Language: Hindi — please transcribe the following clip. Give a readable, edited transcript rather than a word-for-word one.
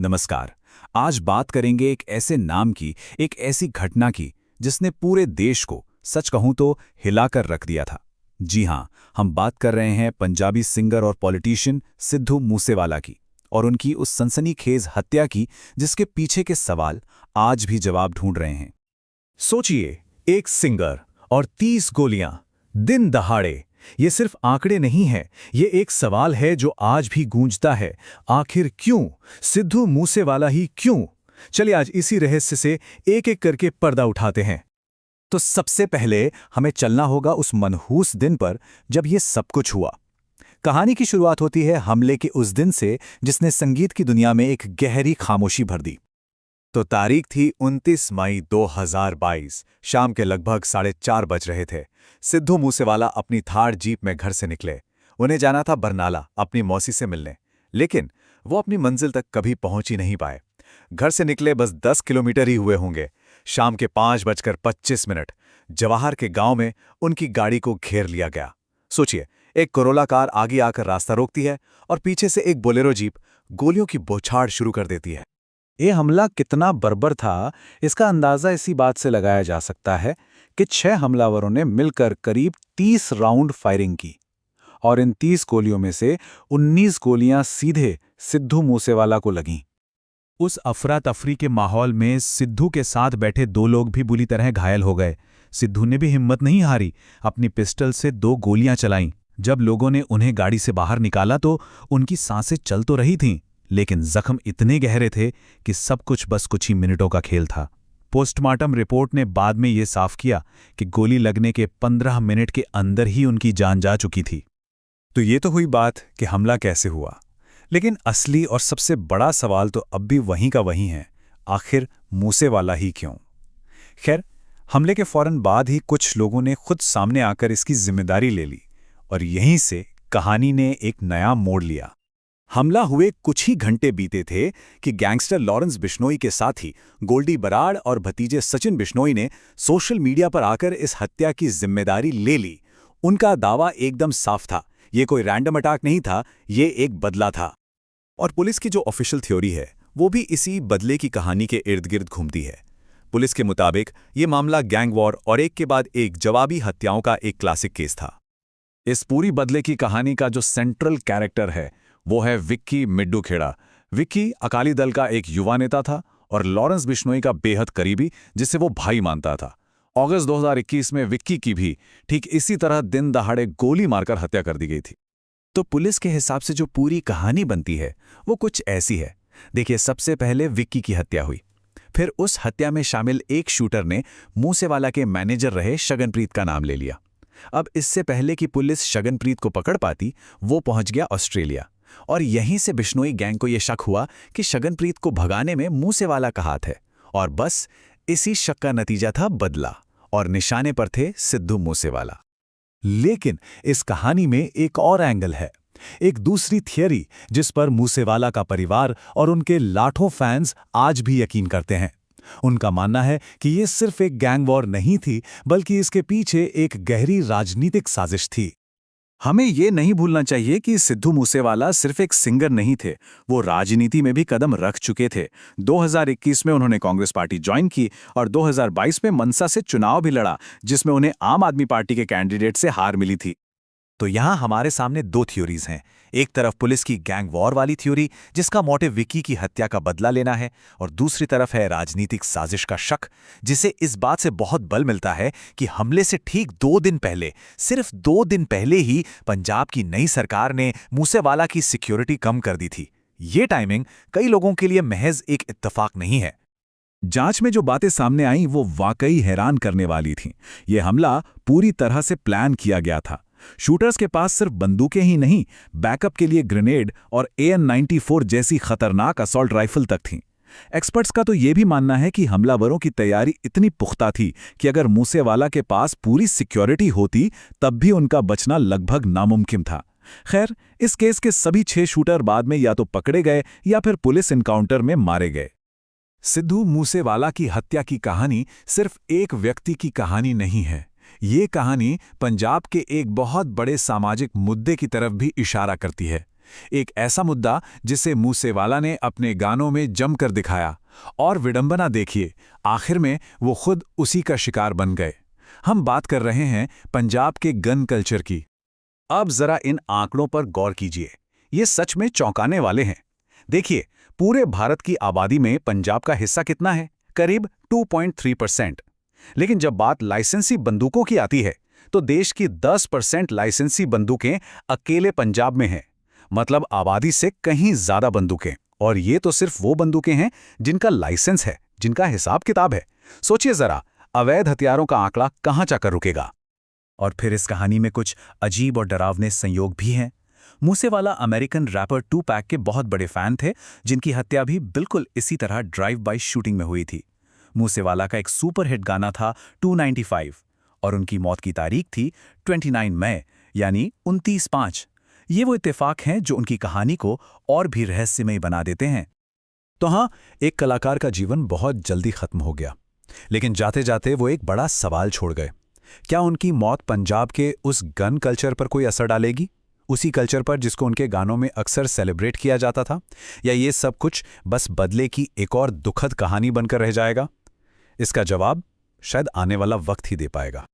नमस्कार। आज बात करेंगे एक ऐसे नाम की, एक ऐसी घटना की जिसने पूरे देश को सच कहूं तो हिलाकर रख दिया था। जी हां, हम बात कर रहे हैं पंजाबी सिंगर और पॉलिटिशियन सिद्धू मूसेवाला की और उनकी उस सनसनीखेज हत्या की जिसके पीछे के सवाल आज भी जवाब ढूंढ रहे हैं। सोचिए, एक सिंगर और 30 गोलियां, दिन दहाड़े। ये सिर्फ आंकड़े नहीं हैं, ये एक सवाल है जो आज भी गूंजता है। आखिर क्यों? सिद्धू मूसेवाला ही क्यों? चलिए आज इसी रहस्य से एक-एक करके पर्दा उठाते हैं। तो सबसे पहले हमें चलना होगा उस मनहूस दिन पर जब ये सब कुछ हुआ। कहानी की शुरुआत होती है हमले के उस दिन से जिसने संगीत की दुनिया में एक गहरी खामोशी भर दी। तो तारीख थी 29 मई 2022। शाम के लगभग 4:30 बज रहे थे। सिद्धू मूसेवाला अपनी थार जीप में घर से निकले। उन्हें जाना था बरनाला अपनी मौसी से मिलने, लेकिन वो अपनी मंजिल तक कभी पहुंच ही नहीं पाए। घर से निकले बस 10 किलोमीटर ही हुए होंगे। शाम के 5:25 जवाहर के गांव में उनकी गाड़ी को घेर लिया गया। सोचिए, एक कोरोला कार आगे आकर रास्ता रोकती है और पीछे से एक बोलेरो जीप गोलियों की बौछार शुरू कर देती है। ये हमला कितना बर्बर था, इसका अंदाजा इसी बात से लगाया जा सकता है कि 6 हमलावरों ने मिलकर करीब 30 राउंड फायरिंग की और इन 30 गोलियों में से 19 गोलियां सीधे सिद्धू मूसेवाला को लगीं। उस अफरा तफरी के माहौल में सिद्धू के साथ बैठे 2 लोग भी बुरी तरह घायल हो गए। सिद्धू ने भी हिम्मत नहीं हारी, अपनी पिस्टल से 2 गोलियां चलाईं। जब लोगों ने उन्हें गाड़ी से बाहर निकाला तो उनकी सांसें चल तो रही थीं, लेकिन जख्म इतने गहरे थे कि सब कुछ बस कुछ ही मिनटों का खेल था। पोस्टमार्टम रिपोर्ट ने बाद में ये साफ किया कि गोली लगने के 15 मिनट के अंदर ही उनकी जान जा चुकी थी। तो ये तो हुई बात कि हमला कैसे हुआ, लेकिन असली और सबसे बड़ा सवाल तो अब भी वहीं का वहीं है। आखिर मूसेवाला ही क्यों? खैर, हमले के फौरन बाद ही कुछ लोगों ने खुद सामने आकर इसकी जिम्मेदारी ले ली और यहीं से कहानी ने एक नया मोड़ लिया। हमला हुए कुछ ही घंटे बीते थे कि गैंगस्टर लॉरेंस बिश्नोई के साथी गोल्डी बराड़ और भतीजे सचिन बिश्नोई ने सोशल मीडिया पर आकर इस हत्या की जिम्मेदारी ले ली। उनका दावा एकदम साफ था, ये कोई रैंडम अटैक नहीं था, ये एक बदला था। और पुलिस की जो ऑफिशियल थ्योरी है वो भी इसी बदले की कहानी के इर्द गिर्द घूमती है। पुलिस के मुताबिक ये मामला गैंग वॉर और एक के बाद एक जवाबी हत्याओं का एक क्लासिक केस था। इस पूरी बदले की कहानी का जो सेंट्रल कैरेक्टर है वो है विक्की मिड्डू खेड़ा। विक्की अकाली दल का एक युवा नेता था और लॉरेंस बिश्नोई का बेहद करीबी, जिसे वो भाई मानता था। अगस्त 2021 में विक्की की भी ठीक इसी तरह दिन दहाड़े गोली मारकर हत्या कर दी गई थी। तो पुलिस के हिसाब से जो पूरी कहानी बनती है वो कुछ ऐसी है। देखिए, सबसे पहले विक्की की हत्या हुई, फिर उस हत्या में शामिल एक शूटर ने मूसेवाला के मैनेजर रहे शगनप्रीत का नाम ले लिया। अब इससे पहले कि पुलिस शगनप्रीत को पकड़ पाती, वो पहुंच गया ऑस्ट्रेलिया और यहीं से बिश्नोई गैंग को यह शक हुआ कि शगनप्रीत को भगाने में मूसेवाला का हाथ है और बस इसी शक का नतीजा था बदला और निशाने पर थे सिद्धू मूसेवाला। लेकिन इस कहानी में एक और एंगल है, एक दूसरी थियरी जिस पर मूसेवाला का परिवार और उनके लाखों फैंस आज भी यकीन करते हैं। उनका मानना है कि ये सिर्फ एक गैंग वॉर नहीं थी, बल्कि इसके पीछे एक गहरी राजनीतिक साजिश थी। हमें ये नहीं भूलना चाहिए कि सिद्धू मूसेवाला सिर्फ एक सिंगर नहीं थे, वो राजनीति में भी कदम रख चुके थे। 2021 में उन्होंने कांग्रेस पार्टी ज्वाइन की और 2022 में मनसा से चुनाव भी लड़ा, जिसमें उन्हें आम आदमी पार्टी के कैंडिडेट से हार मिली थी। तो यहाँ हमारे सामने 2 थ्योरीज हैं। एक तरफ पुलिस की गैंग वॉर वाली थ्योरी, जिसका मोटिव विक्की की हत्या का बदला लेना है, और दूसरी तरफ है राजनीतिक साजिश का शक, जिसे इस बात से बहुत बल मिलता है कि हमले से ठीक 2 दिन पहले, सिर्फ 2 दिन पहले ही पंजाब की नई सरकार ने मूसेवाला की सिक्योरिटी कम कर दी थी। ये टाइमिंग कई लोगों के लिए महज एक इत्तेफाक नहीं है। जांच में जो बातें सामने आईं वो वाकई हैरान करने वाली थीं। यह हमला पूरी तरह से प्लान किया गया था। शूटर्स के पास सिर्फ बंदूकें ही नहीं, बैकअप के लिए ग्रेनेड और AN-94 जैसी खतरनाक असॉल्ट राइफल तक थीं। एक्सपर्ट्स का तो ये भी मानना है कि हमलावरों की तैयारी इतनी पुख्ता थी कि अगर मूसेवाला के पास पूरी सिक्योरिटी होती तब भी उनका बचना लगभग नामुमकिन था। खैर, इस केस के सभी 6 शूटर बाद में या तो पकड़े गए या फिर पुलिस इनकाउंटर में मारे गए। सिद्धू मूसेवाला की हत्या की कहानी सिर्फ एक व्यक्ति की कहानी नहीं है। ये कहानी पंजाब के एक बहुत बड़े सामाजिक मुद्दे की तरफ भी इशारा करती है। एक ऐसा मुद्दा जिसे मूसेवाला ने अपने गानों में जमकर दिखाया, और विडंबना देखिए, आखिर में वो खुद उसी का शिकार बन गए। हम बात कर रहे हैं पंजाब के गन कल्चर की। अब जरा इन आंकड़ों पर गौर कीजिए, ये सच में चौंकाने वाले हैं। देखिए, पूरे भारत की आबादी में पंजाब का हिस्सा कितना है? करीब 2.3%। लेकिन जब बात लाइसेंसी बंदूकों की आती है तो देश की 10% लाइसेंसी बंदूकें अकेले पंजाब में हैं। मतलब आबादी से कहीं ज्यादा बंदूकें। और ये तो सिर्फ वो बंदूकें हैं जिनका लाइसेंस है, जिनका हिसाब किताब है। सोचिए जरा, अवैध हथियारों का आंकड़ा कहां जाकर रुकेगा? और फिर इस कहानी में कुछ अजीब और डरावने संयोग भी हैं। मूसेवाला अमेरिकन रैपर टूपैक के बहुत बड़े फैन थे, जिनकी हत्या भी बिल्कुल इसी तरह ड्राइव बाय शूटिंग में हुई थी। मूसेवाला का एक सुपरहिट गाना था 295 और उनकी मौत की तारीख थी 29 मई, यानी 29/5। ये वो इत्तेफाक हैं जो उनकी कहानी को और भी रहस्यमय बना देते हैं। तो हाँ, एक कलाकार का जीवन बहुत जल्दी खत्म हो गया, लेकिन जाते जाते वो एक बड़ा सवाल छोड़ गए। क्या उनकी मौत पंजाब के उस गन कल्चर पर कोई असर डालेगी? उसी कल्चर पर जिसको उनके गानों में अक्सर सेलिब्रेट किया जाता था? या ये सब कुछ बस बदले की एक और दुखद कहानी बनकर रह जाएगा? इसका जवाब शायद आने वाला वक्त ही दे पाएगा।